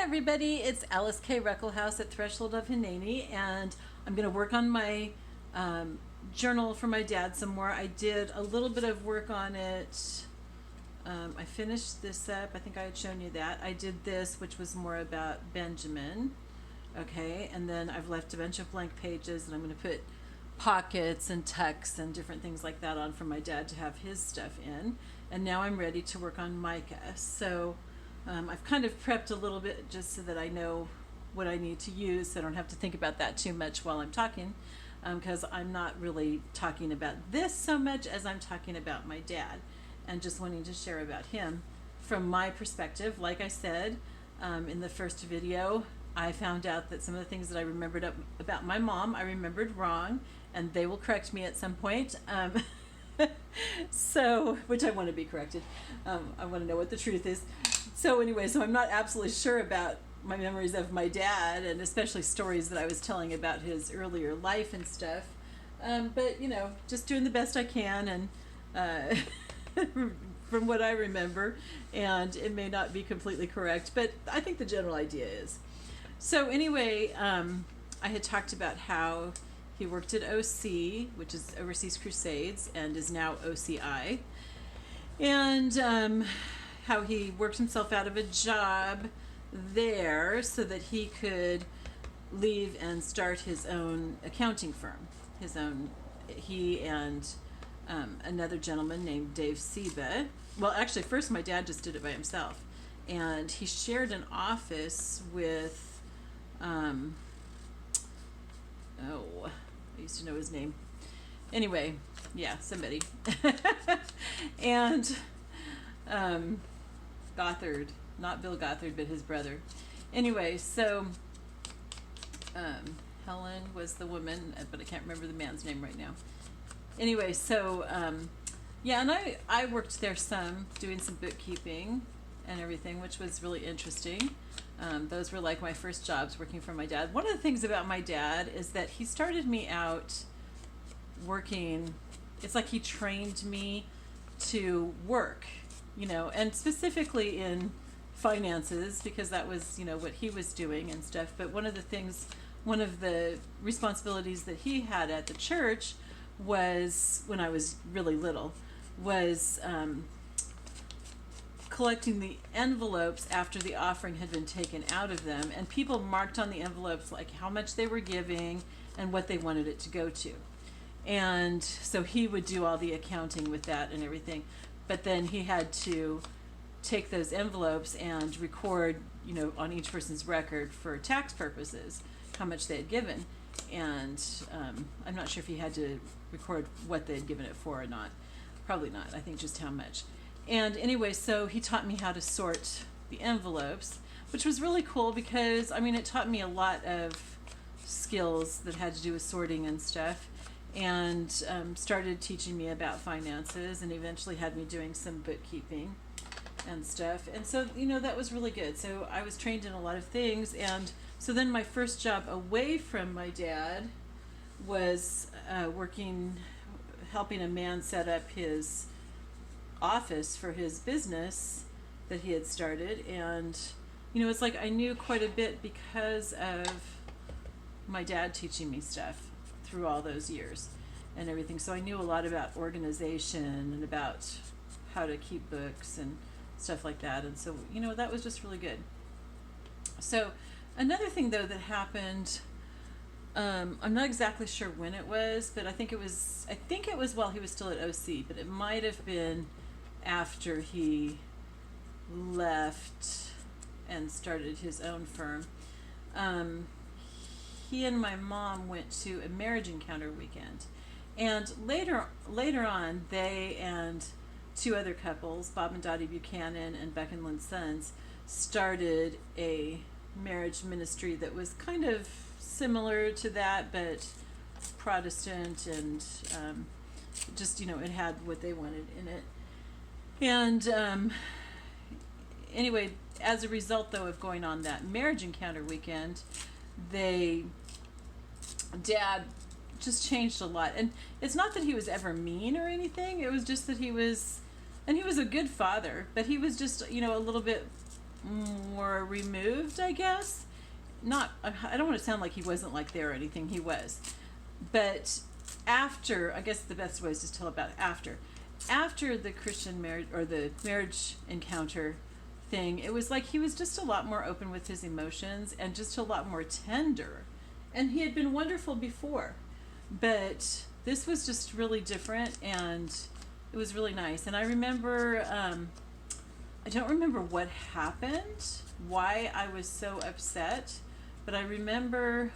everybody, it's Alyce-Kay Ruckelshaus at Threshold of Hineni, and I'm going to work on my journal for my dad some more. I did a little bit of work on it. I finished this up. I think I had shown you that. I did this, which was more about Benjamin. Okay, and then I've left a bunch of blank pages, and I'm going to put pockets and tucks and different things like that on for my dad to have his stuff in. And now I'm ready to work on Micah. So I've kind of prepped a little bit just so that I know what I need to use, so I don't have to think about that too much while I'm talking, because I'm not really talking about this so much as I'm talking about my dad and just wanting to share about him from my perspective. Like I said in the first video, I found out that some of the things that I remembered about my mom, I remembered wrong, and they will correct me at some point. So, which I want to be corrected. I want to know what the truth is. So anyway, so I'm not absolutely sure about my memories of my dad, and especially stories that I was telling about his earlier life and stuff. But, you know, just doing the best I can, and from what I remember, and it may not be completely correct, but I think the general idea is. So anyway, I had talked about how he worked at OC, which is Overseas Crusades, and is now OCI. And how he worked himself out of a job there so that he could leave and start his own accounting firm. He and another gentleman named Dave Seba. Well, actually, first my dad just did it by himself. And he shared an office with, I used to know his name. Anyway, yeah, somebody. And Gothard, not Bill Gothard, but his brother. Anyway, so Helen was the woman, but I can't remember the man's name right now. Anyway, so yeah, and I worked there some, doing some bookkeeping and everything, which was really interesting. Those were like my first jobs working for my dad. One of the things about my dad is that he started me out working, it's like he trained me to work, you know, and specifically in finances, because that was, you know, what he was doing and stuff. But one of the responsibilities that he had at the church was, when I was really little, was collecting the envelopes after the offering had been taken out of them, and people marked on the envelopes like how much they were giving and what they wanted it to go to. And so he would do all the accounting with that and everything, but then he had to take those envelopes and record, you know, on each person's record for tax purposes how much they had given. And I'm not sure if he had to record what they had given it for or not. Probably not. I think just how much. And anyway, so he taught me how to sort the envelopes, which was really cool because, I mean, it taught me a lot of skills that had to do with sorting and stuff, and started teaching me about finances, and eventually had me doing some bookkeeping and stuff. And so, you know, that was really good. So I was trained in a lot of things. And so then my first job away from my dad was helping a man set up his office for his business that he had started. And, you know, it's like I knew quite a bit because of my dad teaching me stuff through all those years and everything. So I knew a lot about organization and about how to keep books and stuff like that. And so, you know, that was just really good. So another thing though that happened, I'm not exactly sure when it was, but I think it was while he was still at OC, but it might have been after he left and started his own firm. He and my mom went to a marriage encounter weekend, and later on, they and two other couples, Bob and Dottie Buchanan and Beck and Lynn Sons, started a marriage ministry that was kind of similar to that, but Protestant, and just, you know, it had what they wanted in it. And anyway, as a result though of going on that marriage encounter weekend, Dad just changed a lot. And it's not that he was ever mean or anything, it was just that he was a good father, but he was just, you know, a little bit more removed, I guess. Not, I don't want to sound like he wasn't like there or anything, he was. But after, I guess the best way is to tell about after the Christian marriage or the marriage encounter thing, it was like he was just a lot more open with his emotions and just a lot more tender. And he had been wonderful before, but this was just really different, and it was really nice. And I remember, I don't remember what happened, why I was so upset, but I remember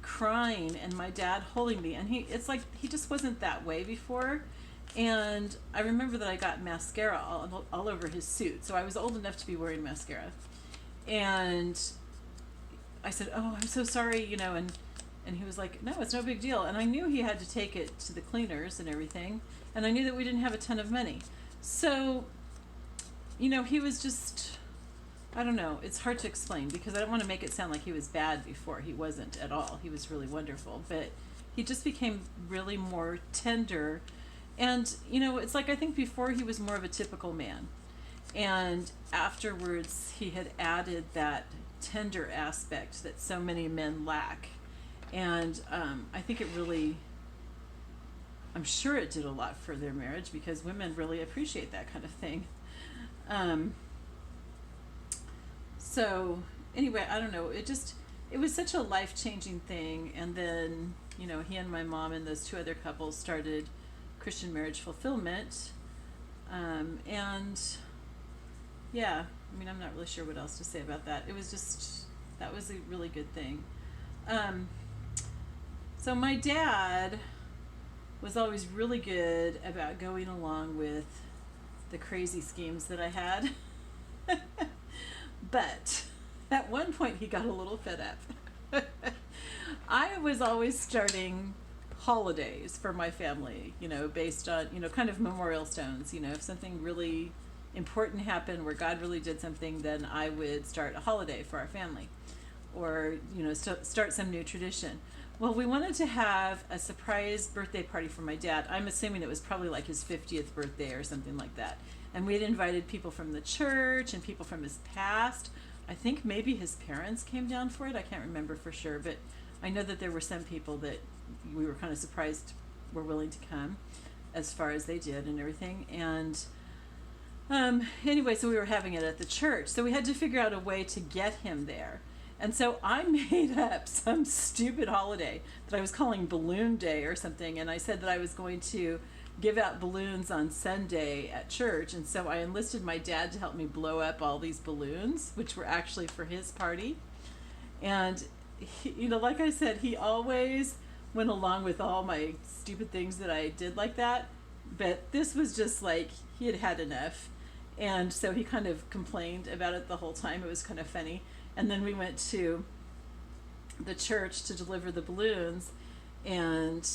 crying and my dad holding me, and it's like he just wasn't that way before. And I remember that I got mascara all over his suit, so I was old enough to be wearing mascara. And I said, "Oh, I'm so sorry," and he was like, "No, it's no big deal." And I knew he had to take it to the cleaners and everything, and I knew that we didn't have a ton of money. So, he was just, I don't know, it's hard to explain because I don't want to make it sound like he was bad before. He wasn't at all. He was really wonderful, but he just became really more tender. And, it's like I think before he was more of a typical man. And afterwards, he had added that tender aspect that so many men lack. And I think it really, I'm sure it did a lot for their marriage because women really appreciate that kind of thing. So anyway, I don't know. It was such a life-changing thing. And then, he and my mom and those two other couples started Christian Marriage Fulfillment. And yeah, I'm not really sure what else to say about that. It was just, that was a really good thing. So my dad was always really good about going along with the crazy schemes that I had. But at one point he got a little fed up. I was always starting holidays for my family, based on, kind of memorial stones. If something really important happened where God really did something, then I would start a holiday for our family, or, start some new tradition. Well, we wanted to have a surprise birthday party for my dad. I'm assuming it was probably like his 50th birthday or something like that. And we had invited people from the church and people from his past. I think maybe his parents came down for it. I can't remember for sure, but I know that there were some people that we were kind of surprised were willing to come, as far as they did and everything. And anyway, so we were having it at the church. So we had to figure out a way to get him there. And so I made up some stupid holiday that I was calling Balloon Day or something. And I said that I was going to give out balloons on Sunday at church. And so I enlisted my dad to help me blow up all these balloons, which were actually for his party. And, he, like I said, he always went along with all my stupid things that I did like that. But this was just like, he had had enough. And so he kind of complained about it the whole time. It was kind of funny. And then we went to the church to deliver the balloons, and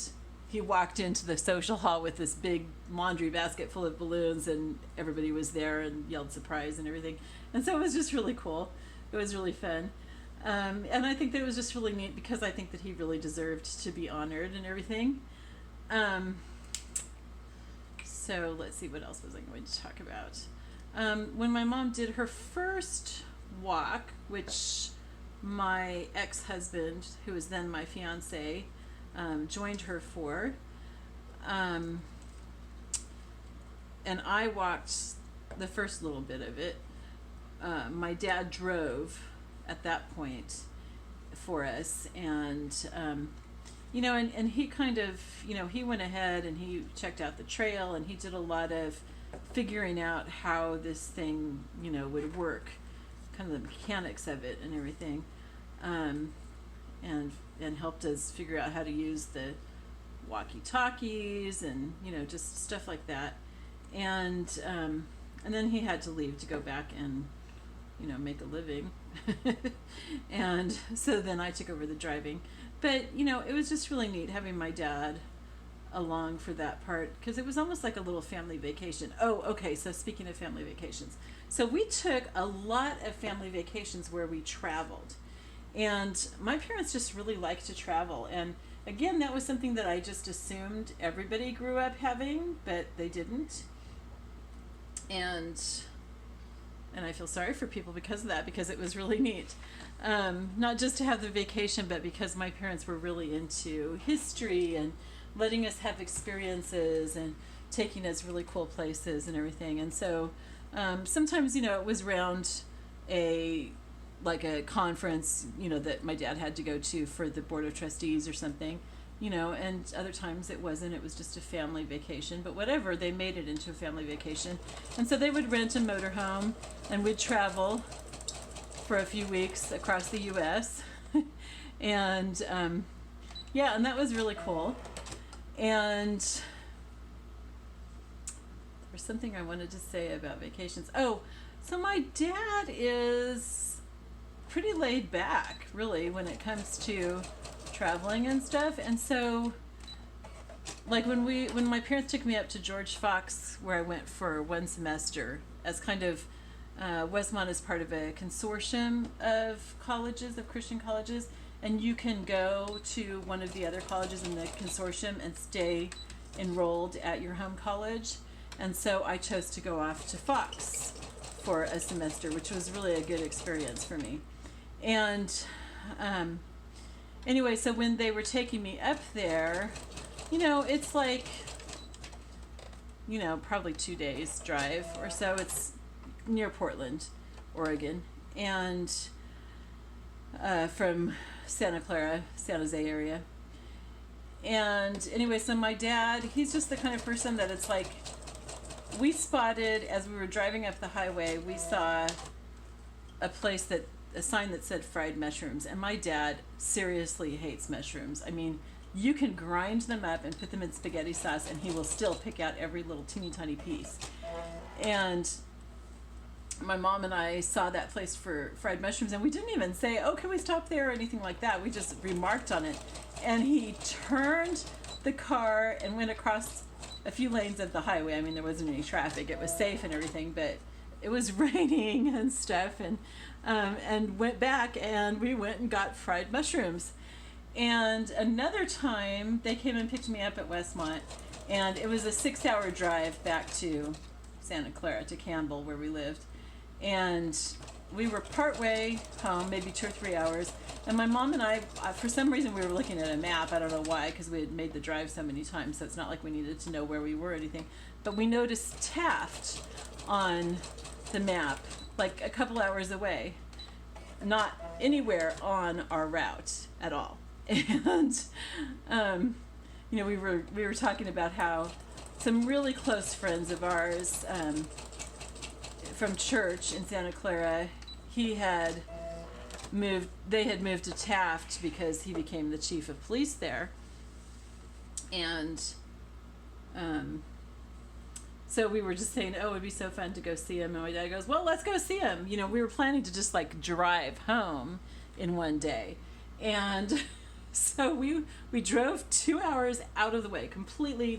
he walked into the social hall with this big laundry basket full of balloons, and everybody was there and yelled surprise and everything. And so it was just really cool. It was really fun. And I think that it was just really neat because I think that he really deserved to be honored and everything. So let's see, what else was I going to talk about? When my mom did her first walk, which my ex-husband, who was then my fiance, joined her for, and I walked the first little bit of it. My dad drove at that point for us, and and he kind of, he went ahead and he checked out the trail, and he did a lot of figuring out how this thing would work, kind of the mechanics of it and everything, and helped us figure out how to use the walkie-talkies and just stuff like that, and then he had to leave to go back and make a living. And so then I took over the driving, but it was just really neat having my dad along for that part, because it was almost like a little family vacation. Oh, okay, so speaking of family vacations, so we took a lot of family vacations where we traveled, and my parents just really like to travel, and again, that was something that I just assumed everybody grew up having, but they didn't. And and I feel sorry for people because of that, because it was really neat. Not just to have the vacation, but because my parents were really into history and letting us have experiences and taking us really cool places and everything. And so sometimes, it was around a conference, that my dad had to go to for the board of trustees or something, and other times it wasn't. It was just a family vacation, but whatever, they made it into a family vacation. And so they would rent a motorhome and we'd travel for a few weeks across the U.S. and and that was really cool. And there's something I wanted to say about vacations. Oh, so my dad is pretty laid back, really, when it comes to traveling and stuff. And so, like when my parents took me up to George Fox, where I went for one semester as kind of Westmont is part of a consortium of colleges, of Christian colleges, and you can go to one of the other colleges in the consortium and stay enrolled at your home college. And so I chose to go off to Fox for a semester, which was really a good experience for me. And anyway, so when they were taking me up there, it's like, probably 2 days drive or so. It's near Portland, Oregon, and from Santa Clara, San Jose area. And anyway, so my dad, he's just the kind of person that it's like, we spotted, as we were driving up the highway, we saw a sign that said fried mushrooms, and my dad seriously hates mushrooms. I mean, you can grind them up and put them in spaghetti sauce and he will still pick out every little teeny tiny piece. And my mom and I saw that place for fried mushrooms, and we didn't even say, oh, can we stop there or anything like that. We just remarked on it. And he turned the car and went across a few lanes of the highway. I mean, there wasn't any traffic. It was safe and everything, but it was raining and stuff, and went back, and we went and got fried mushrooms. And another time, they came and picked me up at Westmont, and it was a 6-hour drive back to Santa Clara, to Campbell, where we lived. And we were partway home, maybe 2 or 3 hours, and my mom and I, for some reason, we were looking at a map. I don't know why, because we had made the drive so many times, so it's not like we needed to know where we were or anything. But we noticed Taft on the map, like a couple hours away, not anywhere on our route at all. And we were talking about how some really close friends of ours from church in Santa Clara, they had moved to Taft because he became the chief of police there. And so we were just saying, oh, it'd be so fun to go see him. And my dad goes, well, let's go see him. We were planning to just drive home in one day. And so we drove 2 hours out of the way, completely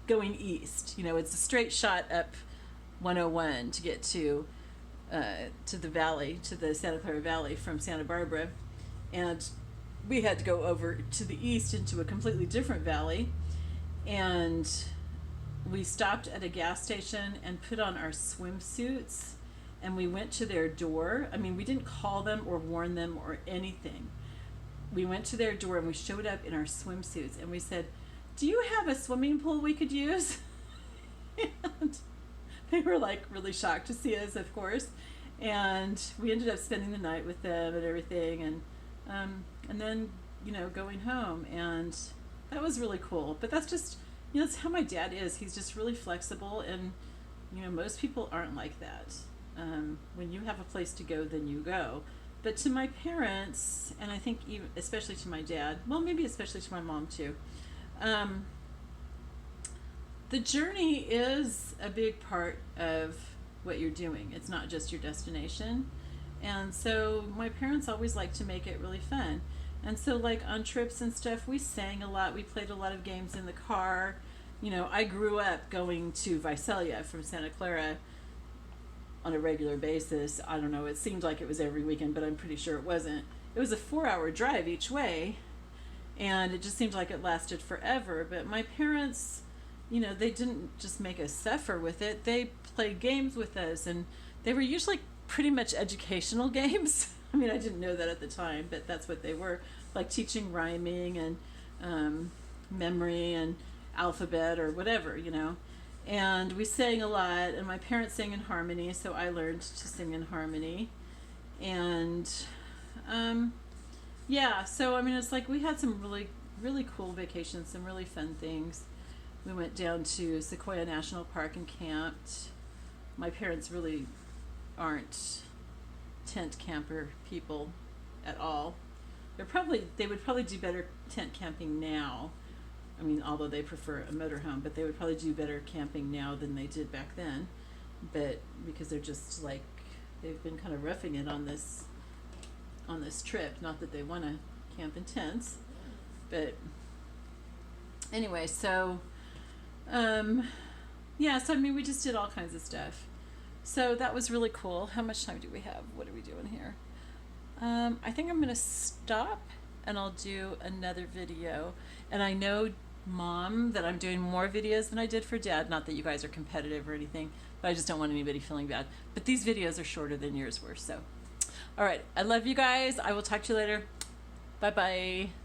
going east. It's a straight shot up 101 to get to the valley, to the Santa Clara Valley from Santa Barbara. And we had to go over to the east into a completely different valley. And we stopped at a gas station and put on our swimsuits, and we went to their door. I mean, we didn't call them or warn them or anything. We went to their door and we showed up in our swimsuits, and we said, do you have a swimming pool we could use? And they were really shocked to see us, of course. And we ended up spending the night with them and everything, and then going home, and that was really cool. But that's just that's how my dad is. He's just really flexible, and most people aren't like that. When you have a place to go, then you go. But to my parents, and I think even especially to my dad, well, maybe especially to my mom too, the journey is a big part of what you're doing. It's not just your destination. And so my parents always like to make it really fun. And so on trips and stuff, we sang a lot. We played a lot of games in the car. I grew up going to Visalia from Santa Clara on a regular basis. I don't know, it seemed like it was every weekend, but I'm pretty sure it wasn't. It was a 4-hour drive each way, and it just seemed like it lasted forever. But my parents, they didn't just make us suffer with it. They played games with us, and they were usually pretty much educational games. I mean, I didn't know that at the time, but that's what they were, like teaching rhyming and memory and alphabet or whatever, you know. And we sang a lot, and my parents sang in harmony, so I learned to sing in harmony. And yeah, so I mean, it's like we had some really, really cool vacations, some really fun things. We went down to Sequoia National Park and camped. My parents really aren't tent camper people at all. They would probably do better tent camping now. I mean, although they prefer a motorhome, but they would probably do better camping now than they did back then. But because they're just like, they've been kind of roughing it on this trip. Not that they want to camp in tents, but anyway, so yeah, so I mean, we just did all kinds of stuff. So that was really cool. How much time do we have? What are we doing here? I think I'm gonna stop and I'll do another video. And I know, Mom, that I'm doing more videos than I did for Dad. Not that you guys are competitive or anything, but I just don't want anybody feeling bad. But these videos are shorter than yours were, so. All right, I love you guys. I will talk to you later. Bye-bye.